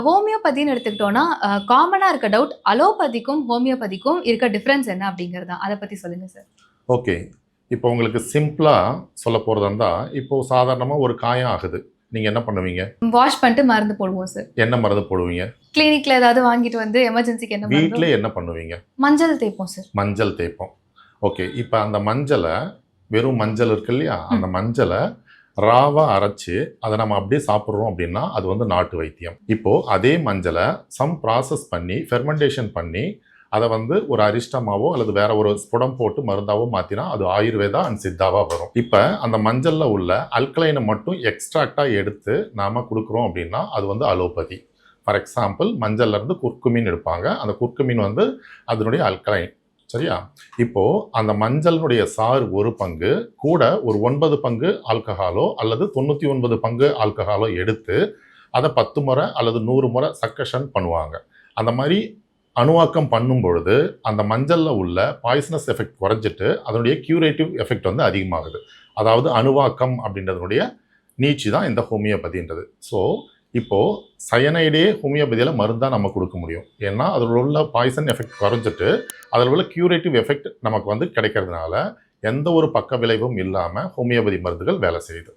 ஹோமியோபதின்னு எடுத்துக்கிட்டோம்னா, காமனா இருக்க டவுட் அலோபதிக்கும், ஹோமியோபதிக்கும் இருக்க டிஃபரன்ஸ் என்ன அப்படிங்கிறது தான். அத பத்தி சொல்லுங்க சார். ஓகே. இப்போ உங்களுக்கு சிம்பிளா சொல்லப் போறதா இருந்தா, இப்போ சாதாரணமா ஒரு காயம் ஆகுது. நீங்க என்ன பண்ணுவீங்க? வாஷ் பண்ணிட்டு மருந்து போடுவோம் சார். என்ன மருந்து போடுவீங்க? கிளினிக்ல ஏதாவது வாங்கிட்டு வந்து எமர்ஜென்சிக்கு என்ன மருந்தோ வீட்ல என்ன பண்ணுவீங்க? மஞ்சள் தேய்ப்போம் சார். மஞ்சள் தேய்ப்போம். ஓகே. இப்ப அந்த மஞ்சள வெறும் மஞ்சள் இருக்கு இல்லையா? அந்த மஞ்சள ராவா அரைச்சு அத நம்ம அப்படியே சாப்பிடுறோம் அப்படின்னா, அது வந்து நாட்டு வைத்தியம். இப்போ அதே மஞ்சள ப்ராசஸ் பண்ணி, ஃபெர்மென்டேஷன் பண்ணி, அத வந்து ஒரு அரிஷ்டமாவோ அல்லது வேற ஒரு ஸ்புடம் போட்டு மருந்தாவோ மாத்தினா, அது ஆயுர்வேதா அண்ட் சித்தாவா வரும். இப்ப அந்த மஞ்சள்ல உள்ள அல்கலைன மட்டும் எக்ஸ்ட்ராக்ட்டா எடுத்து நாம குடுக்குறோம் அப்படின்னா, அது வந்து அலோபதி. ஃபார் எக்ஸாம்பிள் மஞ்சள்ல இருந்து குர்குமின் எடுப்பாங்க. அந்த குர்குமின் வந்து அதனுடைய அல்கலைன். சரியா? இப்போ அந்த மஞ்சளுடைய சாறு 1 பங்கு கூட ஒரு 9 பங்கு ஆல்கஹாலோ அல்லது 99 பங்கு ஆல்கஹாலோ எடுத்து அதை 10 முறை அல்லது 100 முறை சக்கஷன் பண்ணுவாங்க. அந்த மாதிரி அணுவாக்கம் பண்ணும் பொழுது அந்த மஞ்சள்ல உள்ள பாய்சனஸ் எஃபெக்ட் குறைஞ்சிட்டு அதனுடைய கியூரேட்டிவ் எஃபெக்ட் வந்து அதிகமாகுது. அதாவது அணுவாக்கம் அப்படின்றதுடைய நீட்சி தான் இந்த ஹோமியோபதின்றது. ஸோ இப்போ சயனைடே ஹோமியோபதியில மருந்தா நம்ம கொடுக்க முடியும். ஏன்னா அதில் உள்ள பாய்சன் எஃபெக்ட் குறைஞ்சிட்டு அதில் உள்ள கியூரேட்டிவ் எஃபெக்ட் நமக்கு வந்து கிடைக்கிறதுனால எந்த ஒரு பக்க விளைவும் இல்லாமல் ஹோமியோபதி மருந்துகள் வேலை செய்யுது.